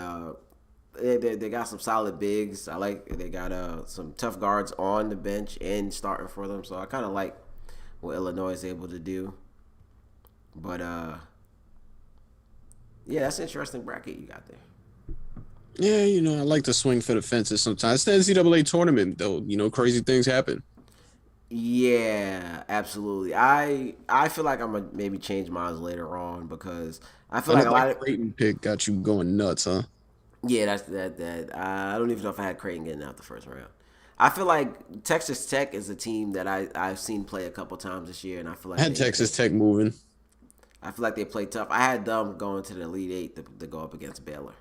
they got some solid bigs. I like they got some tough guards on the bench and starting for them. So I kind of like what Illinois is able to do. But yeah, that's an interesting bracket you got there.
Yeah, I like to swing for the fences sometimes. It's the NCAA tournament, though. Crazy things happen.
Yeah, absolutely. I feel like I'm gonna maybe change mine later on because I feel
I know
like a lot
that
of
Creighton pick got you going nuts, huh?
yeah. That's that. I don't even know if I had Creighton getting out the first round. I feel like Texas Tech is a team that I've seen play a couple times this year, and I feel
I
like
had Texas Tech moving.
I feel like they play tough. I had them going to the Elite Eight to go up against Baylor.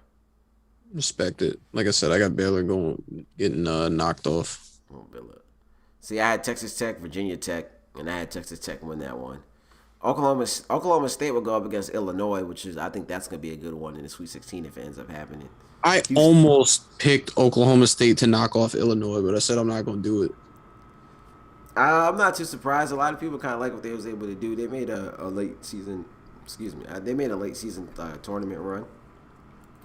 Respect it. Like I said, I got Baylor getting knocked off.
Oh, Baylor. See, I had Texas Tech, Virginia Tech, and I had Texas Tech win that one. Oklahoma State will go up against Illinois, which is I think that's gonna be a good one in the Sweet 16 if it ends up happening.
I
Houston,
almost picked Oklahoma State to knock off Illinois, but I said I'm not going to do it.
I'm not too surprised. A lot of people kind of like what they was able to do. They made a late season, excuse me, they made a late season tournament run.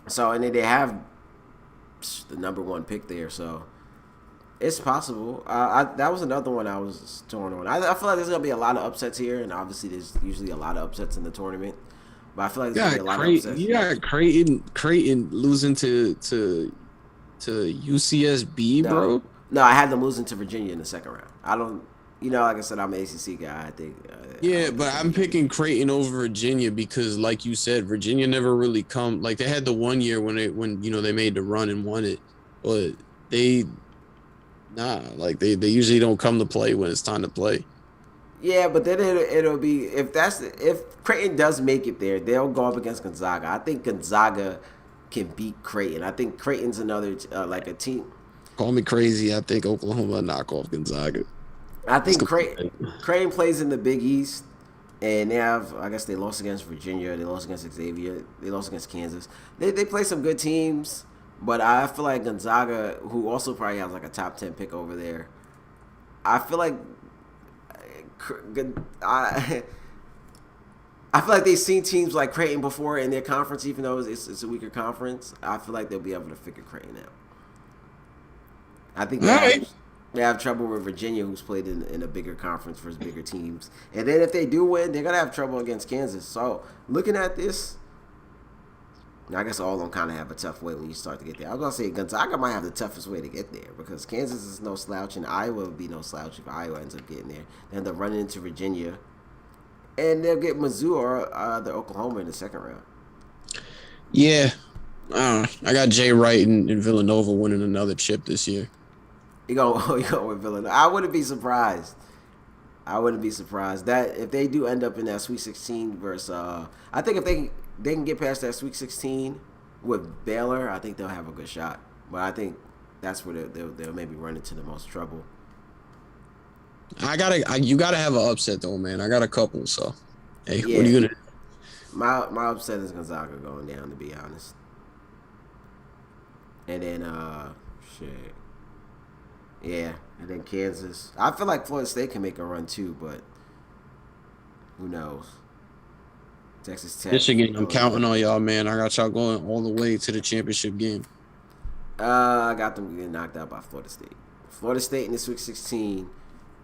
So and then they have the number one pick there, so it's possible. That was another one I was torn on. I feel like there's gonna be a lot of upsets here, and obviously there's usually a lot of upsets in the tournament. But I feel like there's gonna be a lot of upsets.
You got Creighton losing to UCSB,
No,
bro.
no, I had them losing to Virginia in the second round. I don't, like I said, I'm an ACC guy. I think. I
Yeah,
don't
but
think
I'm
Virginia.
picking Creighton over Virginia because, like you said, Virginia never really come. Like they had the one year when they made the run and won it, but they like they usually don't come to play when it's time to play.
Yeah, but then it'll be if Creighton does make it there, they'll go up against Gonzaga. I think Gonzaga can beat Creighton. I think Creighton's another like a team.
Call me crazy. I think Oklahoma knock off Gonzaga.
I
Let's
think
go.
Creighton plays in the Big East, and they have. I guess they lost against Virginia. They lost against Xavier. They lost against Kansas. They play some good teams, but I feel like Gonzaga, who also probably has like a top 10 pick over there, I feel like I. I feel like they've seen teams like Creighton before in their conference, even though it's a weaker conference. I feel like they'll be able to figure Creighton out. I think
All right.
they have trouble with Virginia, who's played in a bigger conference versus bigger teams. And then if they do win, they're gonna have trouble against Kansas. So looking at this, I guess all of them kind of have a tough way when you start to get there. I was going to say Gonzaga might have the toughest way to get there because Kansas is no slouch and Iowa would be no slouch if Iowa ends up getting there. They end up running into Virginia. And they'll get Mizzou or the Oklahoma in the second round.
Yeah. I got Jay Wright and Villanova winning another chip this year.
You go with Villanova. I wouldn't be surprised. That if they do end up in that Sweet 16 versus, I think if they can get past that Sweet 16 with Baylor, I think they'll have a good shot. But I think that's where they'll maybe run into the most trouble.
You gotta have an upset though, man. I got a couple, so hey,
Yeah.
what are you gonna do?
My upset is Gonzaga going down, to be honest. And then shit. Yeah, and then Kansas. I feel like Florida State can make a run too, but who knows? Texas Tech.
Michigan, I'm counting on y'all, man. I got y'all going all the way to the championship game.
I got them getting knocked out by Florida State. Florida State in the Sweet 16.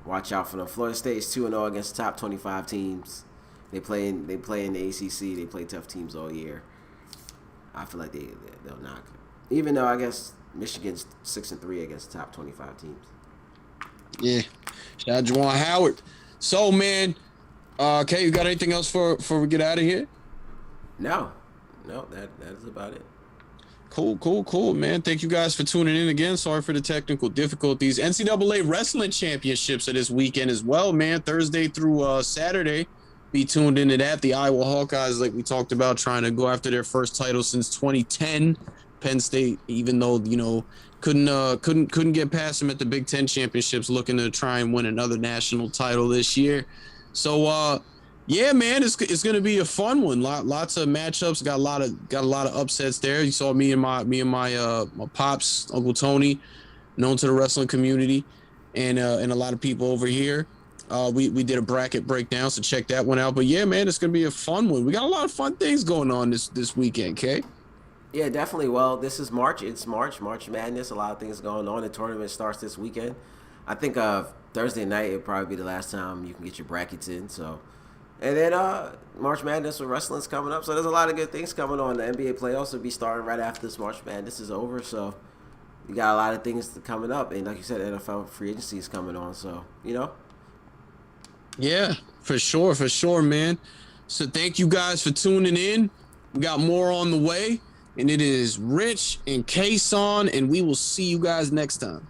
Watch out for them. Florida State is 2-0 against the top 25 teams. They play in the ACC. They play tough teams all year. I feel like they'll knock it. Even though I guess Michigan's 6-3 against the top 25 teams.
Yeah. Shout out Juwan Howard. So, man, okay, you got anything else before we get out of here?
No, that is about it.
Cool, man. Thank you guys for tuning in again. Sorry for the technical difficulties. NCAA Wrestling Championships are this weekend as well, man. Thursday through Saturday. Be tuned into that. The Iowa Hawkeyes, like we talked about, trying to go after their first title since 2010. Penn State, even though, couldn't get past them at the Big Ten championships, looking to try and win another national title this year. So, yeah, man, it's gonna be a fun one. Lots of matchups. Got a lot of upsets there. You saw me and my pops, Uncle Tony, known to the wrestling community, and a lot of people over here. We did a bracket breakdown, so check that one out. But yeah, man, it's gonna be a fun one. We got a lot of fun things going on this weekend, Kay.
Yeah, definitely. Well, this is March. It's March Madness. A lot of things going on. The tournament starts this weekend. I think Thursday night it'll probably be the last time you can get your brackets in. So, and then March Madness with wrestling's coming up. So there's a lot of good things coming on. The NBA playoffs will be starting right after this March Madness is over. So you got a lot of things coming up. And like you said, NFL free agency is coming on. So,
Yeah, for sure, man. So thank you guys for tuning in. We got more on the way. And it is Rich and Kayson, and we will see you guys next time.